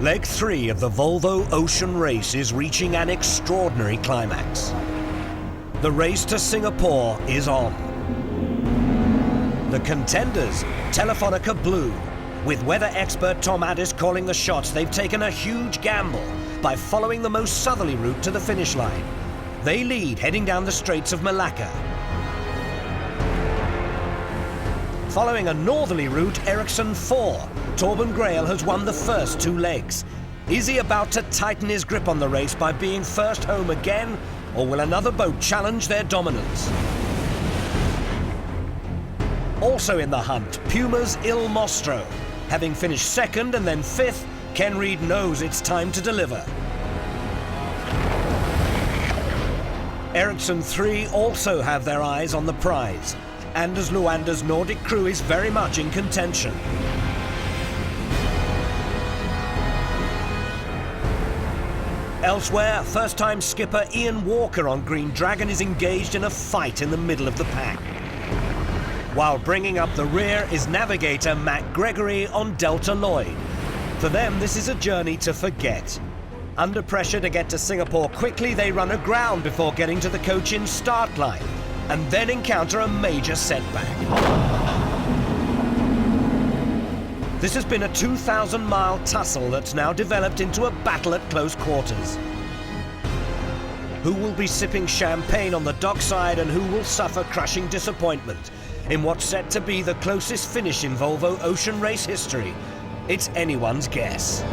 Leg 3 of the Volvo Ocean Race is reaching an extraordinary climax. The race to Singapore is on. The contenders, Telefonica Blue. With weather expert Tom Addis calling the shots, they've taken a huge gamble by following the most southerly route to the finish line. They lead heading down the Straits of Malacca. Following a northerly route, Ericsson 4. Torben Grael has won the first 2 legs. Is he about to tighten his grip on the race by being first home again, or will another boat challenge their dominance? Also in the hunt, Puma's Il Mostro. Having finished second and then 5th, Ken Reid knows it's time to deliver. Ericsson 3 also have their eyes on the prize. Anders Luander's Nordic crew is very much in contention. Elsewhere, first-time skipper Ian Walker on Green Dragon is engaged in a fight in the middle of the pack. While bringing up the rear is navigator Matt Gregory on Delta Lloyd. For them, this is a journey to forget. Under pressure to get to Singapore quickly, they run aground before getting to the Cochin start line, and then encounter a major setback. This has been a 2,000-mile tussle that's now developed into a battle at close quarters. Who will be sipping champagne on the dockside and who will suffer crushing disappointment in what's set to be the closest finish in Volvo Ocean Race history? It's anyone's guess.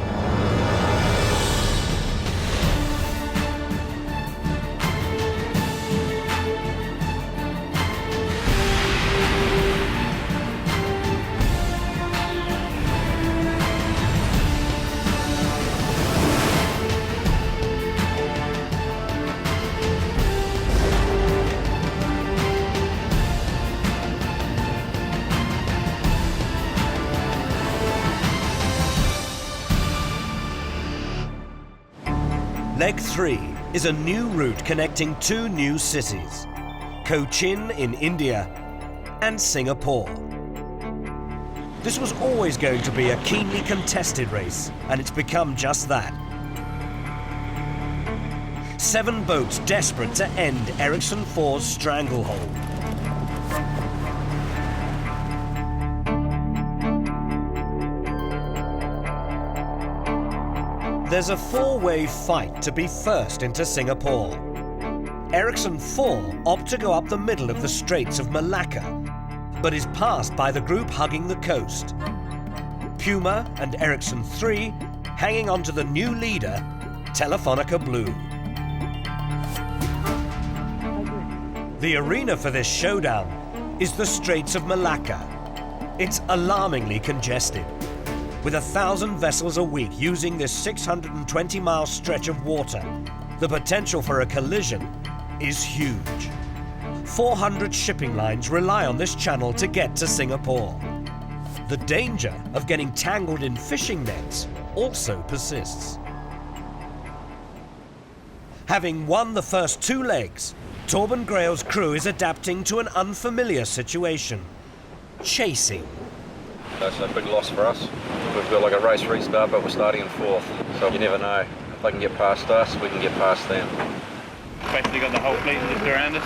Leg 3 is a new route connecting 2 new cities, Cochin in India and Singapore. This was always going to be a keenly contested race, and it's become just that. 7 boats desperate to end Ericsson 4's stranglehold. There's a 4-way fight to be first into Singapore. Ericsson 4 opt to go up the middle of the Straits of Malacca, but is passed by the group hugging the coast. Puma and Ericsson 3 hanging on to the new leader, Telefonica Blue. The arena for this showdown is the Straits of Malacca. It's alarmingly congested, with 1,000 vessels a week using this 620-mile stretch of water. The potential for a collision is huge. 400 shipping lines rely on this channel to get to Singapore. The danger of getting tangled in fishing nets also persists. Having won the first 2 legs, Torben Grael's crew is adapting to an unfamiliar situation: chasing. That's a big loss for us. We've got like a race restart, but we're starting in 4th. So you never know. If they can get past us, we can get past them. Basically got the whole fleet just around us.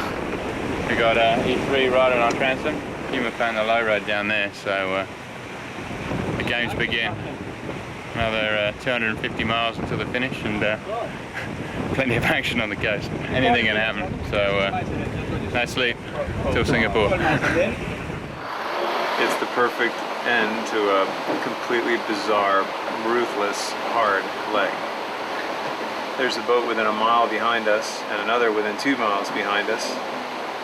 We got E3 right on our transom. Puma found the low road down there, so the games begin. Another 250 miles until the finish, and plenty of action on the coast. Anything can happen, so no sleep till Singapore. It's the perfect end to a completely bizarre, ruthless, hard leg. There's a boat within a mile behind us and another within 2 miles behind us,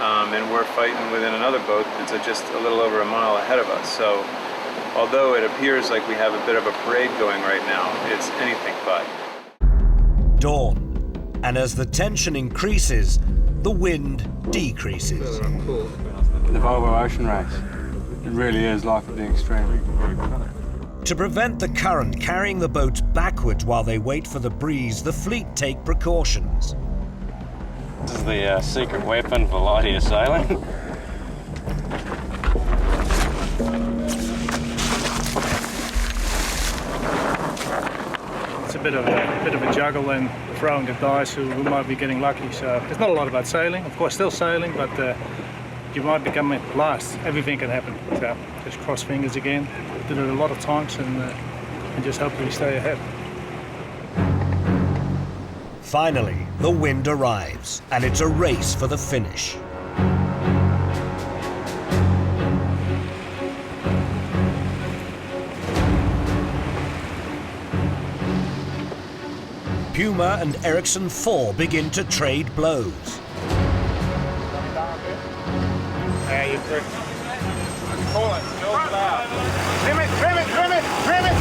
and we're fighting within another boat that's just a little over a mile ahead of us. So although it appears like we have a bit of a parade going right now, it's anything but. Dawn, and as the tension increases, the wind decreases. The Volvo Ocean Race. It really is life of the extreme. To prevent the current carrying the boats backwards while they wait for the breeze, the fleet take precautions. This is the secret weapon for light air sailing. bit of a juggle and throwing the dice who might be getting lucky. So it's not a lot about sailing. Of course, still sailing, but you might become last. Everything can happen. So just cross fingers again. Did it a lot of times and just hope we stay ahead. Finally, the wind arrives, and it's a race for the finish. Puma and Ericsson 4 begin to trade blows. Yeah, you trim it, trim it, trim it, trim it!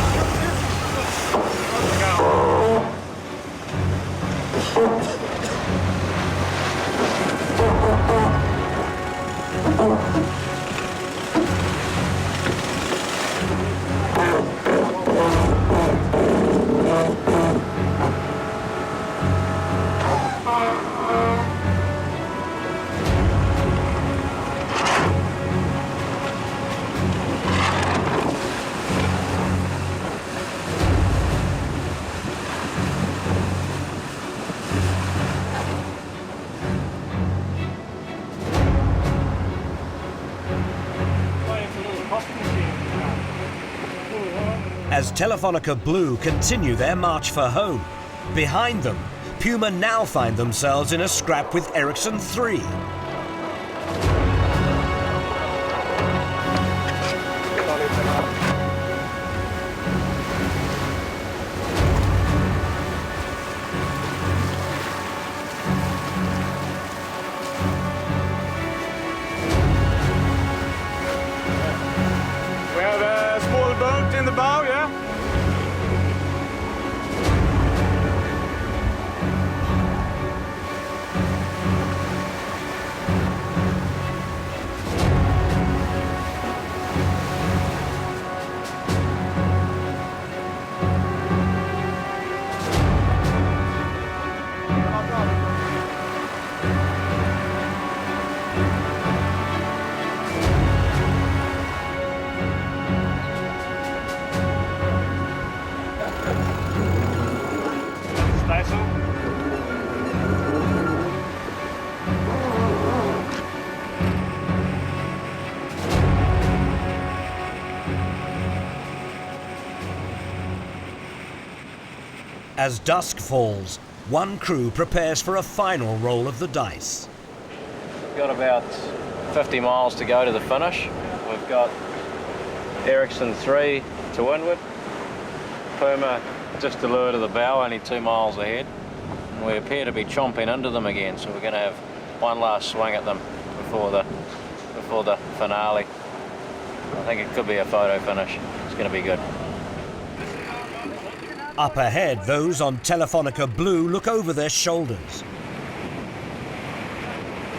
As Telefonica Blue continue their march for home, behind them, Puma now find themselves in a scrap with Ericsson 3. We have a small boat in the bow, yeah? As dusk falls, one crew prepares for a final roll of the dice. We've got about 50 miles to go to the finish. We've got Ericsson 3 to windward, Puma just to leeward of the bow, only 2 miles ahead. And we appear to be chomping into them again, so we're going to have one last swing at them before the finale. I think it could be a photo finish. It's going to be good. Up ahead, those on Telefonica Blue look over their shoulders.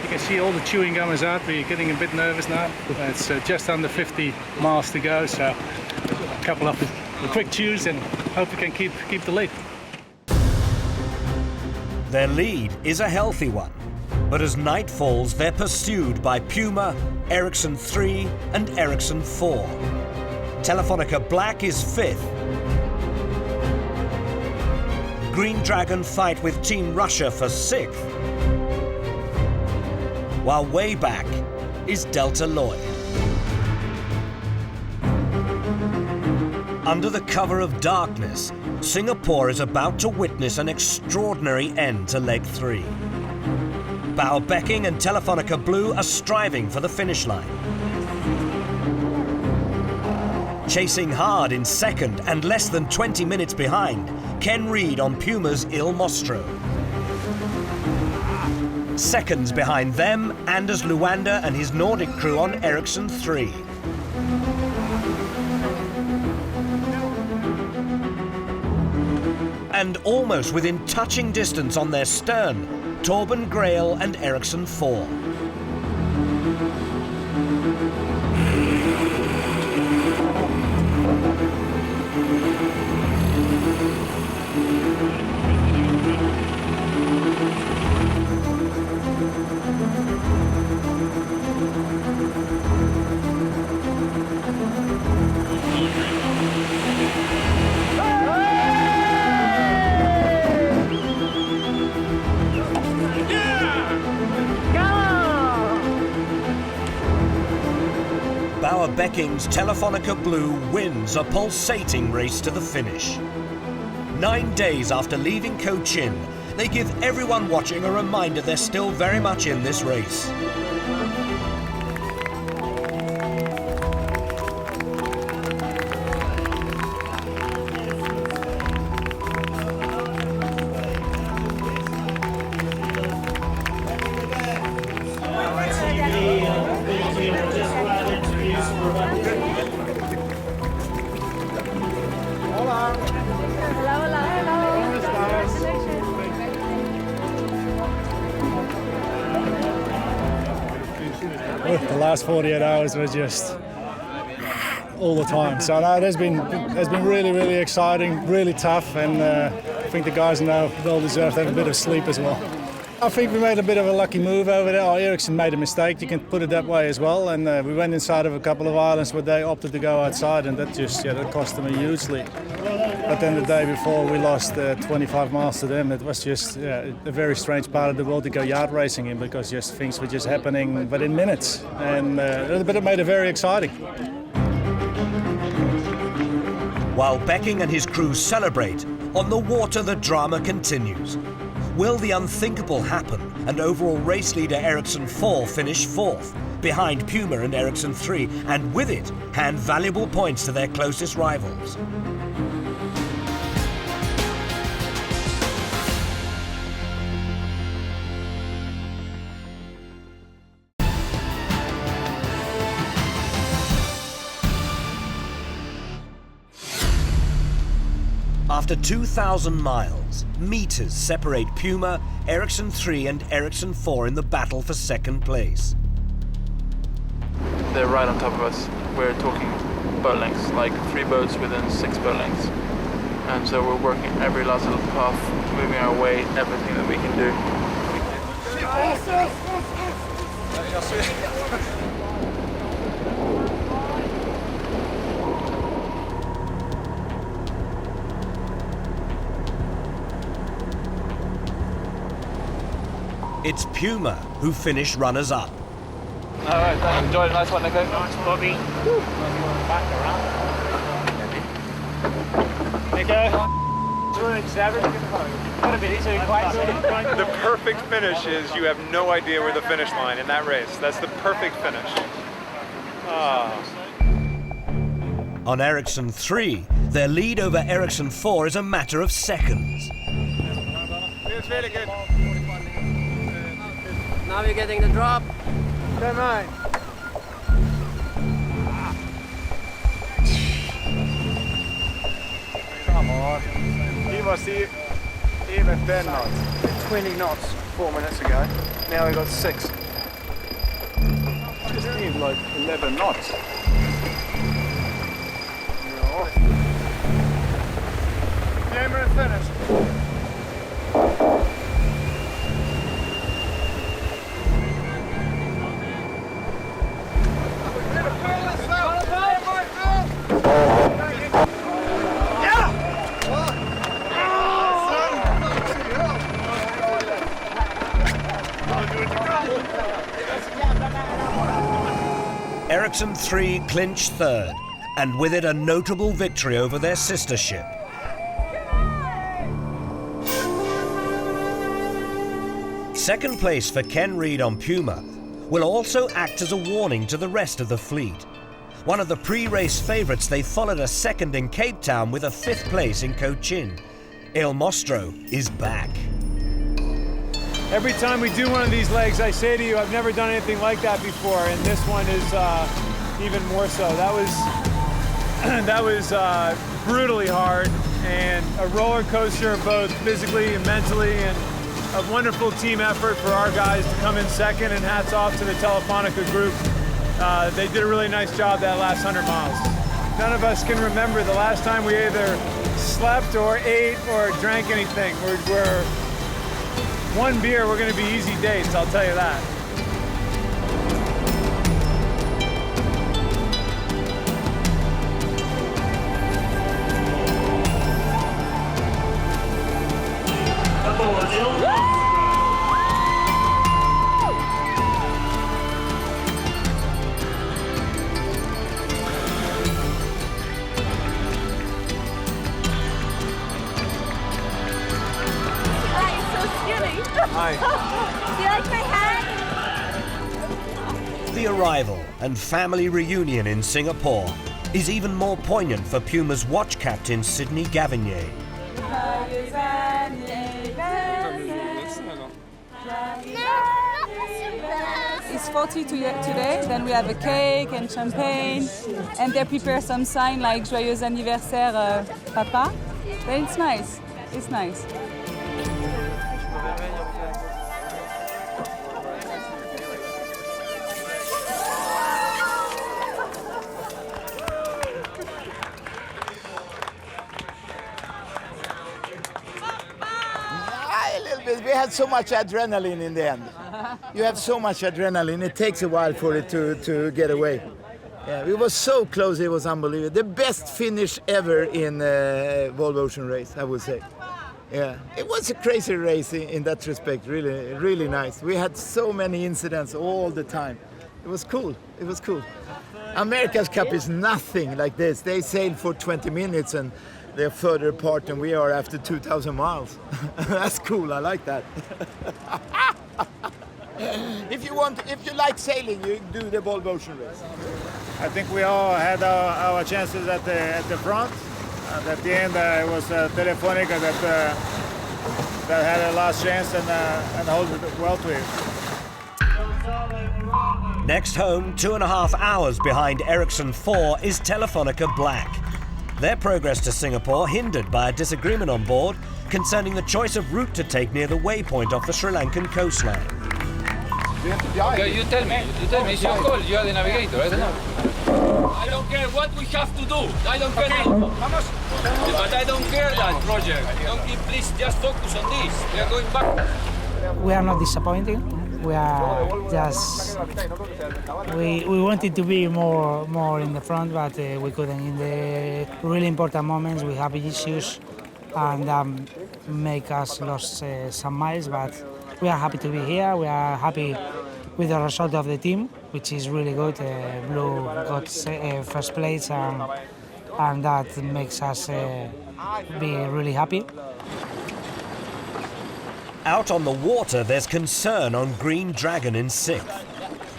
You can see all the chewing gum is out, but you're getting a bit nervous now. It's just under 50 miles to go, so a couple of quick chews and hope we can keep the lead. Their lead is a healthy one, but as night falls, they're pursued by Puma, Ericsson 3 and Ericsson 4. Telefonica Black is 5th. Green Dragon fight with Team Russia for 6th, while way back is Delta Lloyd. Under the cover of darkness, Singapore is about to witness an extraordinary end to Leg 3. Baubeking and Telefonica Blue are striving for the finish line. Chasing hard in 2nd and less than 20 minutes behind, Ken Reid on Puma's Il Mostro. Seconds behind them, Anders Luanda and his Nordic crew on Ericsson 3. And almost within touching distance on their stern, Torben Grail and Ericsson 4. Becking's Telefonica Blue wins a pulsating race to the finish. 9 days after leaving Cochin, they give everyone watching a reminder they're still very much in this race. The last 48 hours were just all the time. So no, it has been really exciting, really tough, and I think the guys now well deserve to have a bit of sleep as well. I think we made a bit of a lucky move over there. Oh, Ericsson made a mistake, you can put it that way as well, and we went inside of a couple of islands where they opted to go outside, and that just that cost them a huge lead. But then the day before we lost 25 miles to them. It was just a very strange part of the world to go yard racing in, because just things were just happening within minutes, and but it made it very exciting. While Becking and his crew celebrate, on the water the drama continues. Will the unthinkable happen and overall race leader Ericsson 4 finish 4th, behind Puma and Ericsson 3, and with it hand valuable points to their closest rivals? After 2,000 miles, meters separate Puma, Ericsson 3 and Ericsson 4 in the battle for second place. They're right on top of us. We're talking boat lengths, like 3 boats within 6 boat lengths. And so we're working every last little path, moving our way, everything that we can do. It's Puma who finish runners-up. All right, thanks. Enjoy it. Nice one, Nico. Nice, Bobby. Back around. Nico. The perfect finish is you have no idea where the finish line in that race. That's the perfect finish. On Ericsson 3, their lead over Ericsson 4 is a matter of seconds. Feels really good. Now you're getting the drop. Come on. Come on. He was even 10 knots. 20 knots 4 minutes ago. Now we got 6. Just need like 11 knots. Camera finished. Ericsson 3 clinch third, and with it a notable victory over their sister ship. Second place for Ken Reid on Puma will also act as a warning to the rest of the fleet. One of the pre-race favourites, they followed a second in Cape Town with a 5th place in Cochin. Il Mostro is back. Every time we do one of these legs, I say to you, I've never done anything like that before, and this one is even more so. That was brutally hard, and a roller coaster both physically and mentally, and a wonderful team effort for our guys to come in second, and hats off to the Telefonica group. They did a really nice job that last 100 miles. None of us can remember the last time we either slept or ate or drank anything. We're one beer, we're gonna be easy dates, I'll tell you that. Hi. Do you like my hat? The arrival and family reunion in Singapore is even more poignant for Puma's watch captain Sydney Gavinier. It's 42 today, then we have a cake and champagne, and they prepare some sign like Joyeux anniversaire, Papa. Then it's nice, it's nice. A little bit. We had so much adrenaline in the end. You have so much adrenaline. It takes a while for it to get away. Yeah, it was so close. It was unbelievable. The best finish ever in Volvo Ocean Race, I would say. Yeah, it was a crazy race in that respect. Really, really nice. We had so many incidents all the time. It was cool. It was cool. America's Cup is nothing like this. They sail for 20 minutes and they're further apart than we are after 2,000 miles. That's cool. I like that. If you like sailing, you do the Volvo Ocean Race. I think we all had our chances at the front. And at the end, it was Telefonica that had a last chance and held it well to it. Next home, 2.5 hours behind Ericsson 4, is Telefonica Black. Their progress to Singapore hindered by a disagreement on board concerning the choice of route to take near the waypoint off the Sri Lankan coastline. Okay, you tell me, it's your call, you are the navigator, I don't know. I don't care what we have to do, I don't care but I don't care that, Roger. Please just focus on this, we are going back. We are not disappointing. We are just we wanted to be more in the front, but we couldn't. In the really important moments, we have issues, and make us lost some miles. But we are happy to be here. We are happy with the result of the team, which is really good. Blue got first place, and that makes us be really happy. Out on the water, there's concern on Green Dragon in 6th.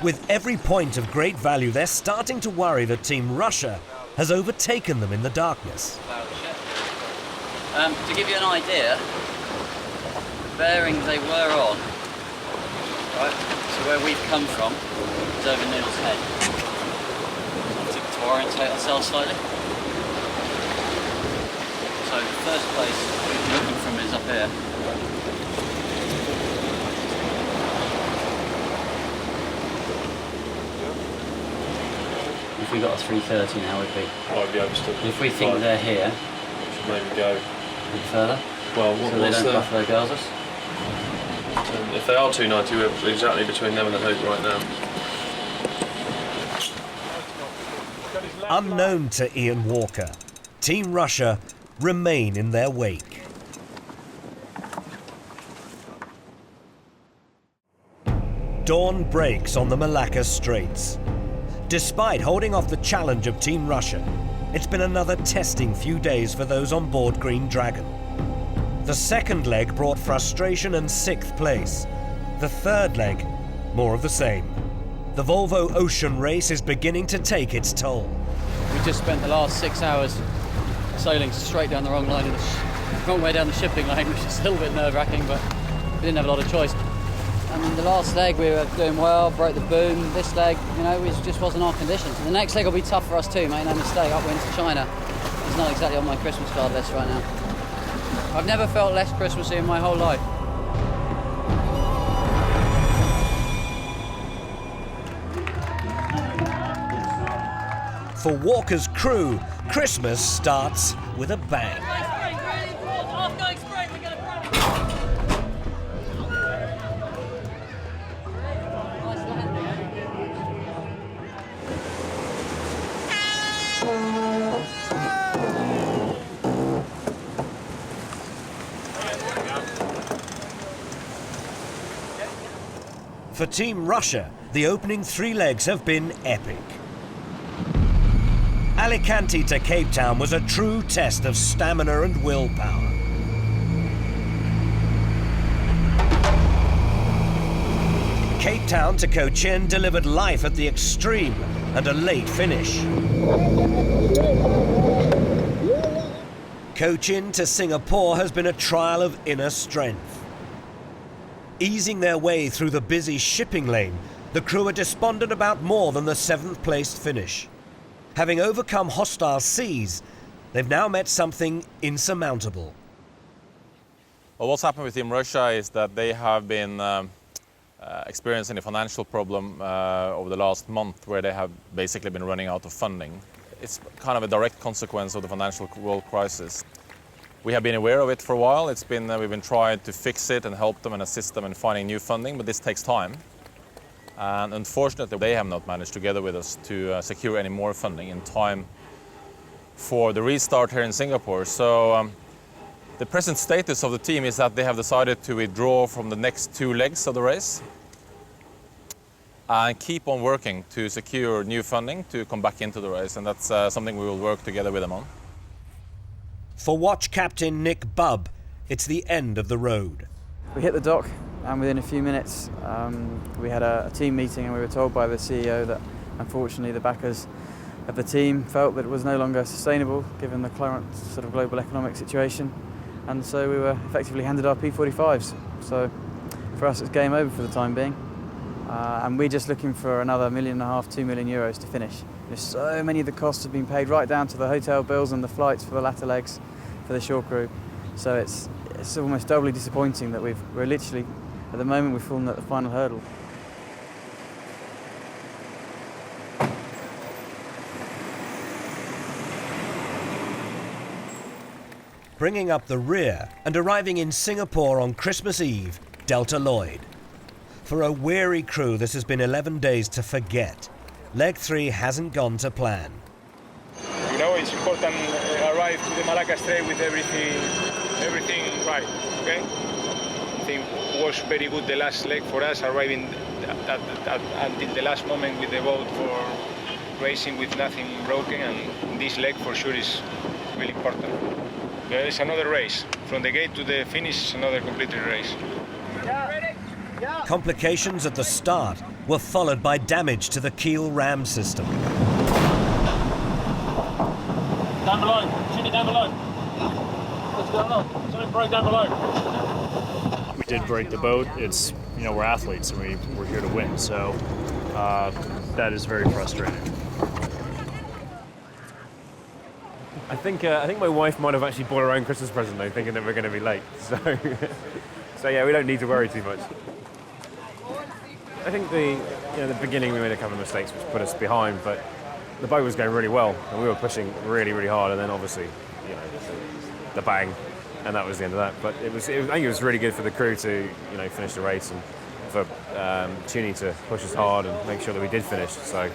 With every point of great value, they're starting to worry that Team Russia has overtaken them in the darkness. To give you an idea, bearings they were on, right, so where we've come from is over Neil's head. To orientate ourselves slightly. So the first place we're looking from is up here. If we got a 330 now, we'd be. I'd be overstood. If we think they're here, should maybe go a bit further. Well, so they don't buffalo girls us. If they are 290, we're exactly between them and the hook right now. Unknown to Ian Walker, Team Russia remain in their wake. Dawn breaks on the Malacca Straits. Despite holding off the challenge of Team Russia, it's been another testing few days for those on board Green Dragon. The second leg brought frustration and 6th place. The third leg, more of the same. The Volvo Ocean Race is beginning to take its toll. We just spent the last 6 hours sailing straight down the wrong line, wrong way down the shipping lane, which is a little bit nerve-wracking, but we didn't have a lot of choice. I mean, the last leg we were doing well, broke the boom. This leg, you know, it just wasn't our conditions. And the next leg will be tough for us too, make no mistake. Upwind to China. It's not exactly on my Christmas card list right now. I've never felt less Christmassy in my whole life. For Walker's crew, Christmas starts with a bang. For Team Russia, the opening 3 legs have been epic. Alicante to Cape Town was a true test of stamina and willpower. Cape Town to Cochin delivered life at the extreme and a late finish. Cochin to Singapore has been a trial of inner strength. Easing their way through the busy shipping lane, the crew are despondent about more than the 7th placed finish. Having overcome hostile seas, they've now met something insurmountable. Well, what's happened with Team Russia is that they have been experiencing a financial problem over the last month, where they have basically been running out of funding. It's kind of a direct consequence of the financial world crisis. We have been aware of it for a while. We've been trying to fix it and help them and assist them in finding new funding, but this takes time. And unfortunately, they have not managed together with us to secure any more funding in time for the restart here in Singapore. So the present status of the team is that they have decided to withdraw from the next 2 legs of the race and keep on working to secure new funding to come back into the race, and that's something we will work together with them on. For watch captain Nick Bubb, it's the end of the road. We hit the dock, and within a few minutes we had a team meeting, and we were told by the CEO that unfortunately the backers of the team felt that it was no longer sustainable given the current sort of global economic situation, and so we were effectively handed our P45s. So for us it's game over for the time being, and we're just looking for another €1.5 million, €2 million to finish. There's so many of the costs have been paid, right down to the hotel bills and the flights for the latter legs for the shore crew. So it's almost doubly disappointing that we're literally, at the moment, we've fallen at the final hurdle. Bringing up the rear and arriving in Singapore on Christmas Eve, Delta Lloyd. For a weary crew, this has been 11 days to forget. Leg 3 hasn't gone to plan. You know, it's important arrive to the Malacca Strait with everything right, okay? I think it was very good the last leg for us, arriving until the last moment with the boat for racing with nothing broken, and this leg for sure is really important. There is another race. From the gate to the finish, another completed race. Complications at the start were followed by damage to the keel ram system. Down below, shoot it down below. What's going on? Something broke down below. We did break the boat. It's, you know, we're athletes and we're here to win, so that is very frustrating. I think my wife might have actually bought her own Christmas present though, thinking that we're going to be late. So yeah, we don't need to worry too much. I think the beginning we made a couple of mistakes which put us behind, but the boat was going really well and we were pushing really, really hard, and then obviously, you know, the bang, and that was the end of that. But I think it was really good for the crew to, you know, finish the race, and for Tuning to push us hard and make sure that we did finish. So,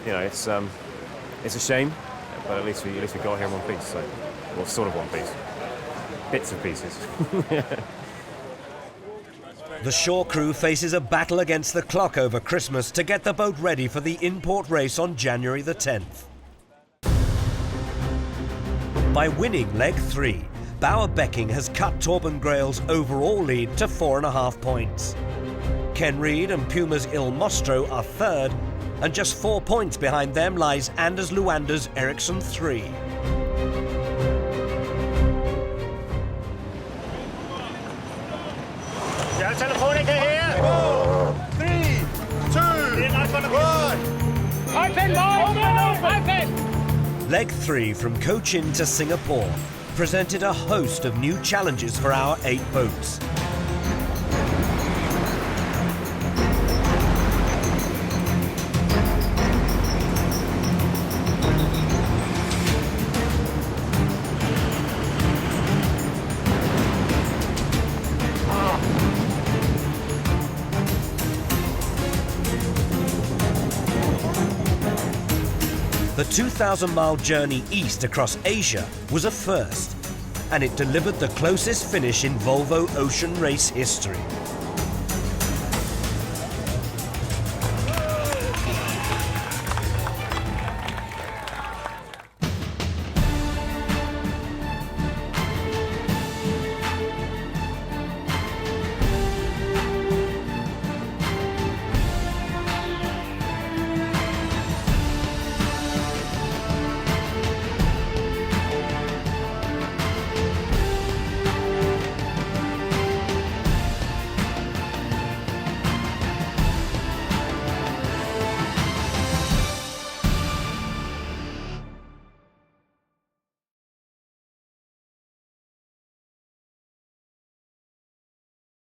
you know, it's a shame, but at least we got here in one piece. So, well, sort of one piece, bits of pieces. The shore crew faces a battle against the clock over Christmas to get the boat ready for the import race on January the 10th. By winning leg 3, Bauer Becking has cut Torben Grail's overall lead to 4.5 points. Ken Reed and Puma's Il Mostro are third, and just 4 points behind them lies Anders Luander's Ericsson 3. Telefonica here. 4, 3, 2, 1. Open! Leg 3 from Cochin to Singapore presented a host of new challenges for our 8 boats. The 2,000-mile journey east across Asia was a first, and it delivered the closest finish in Volvo Ocean Race history.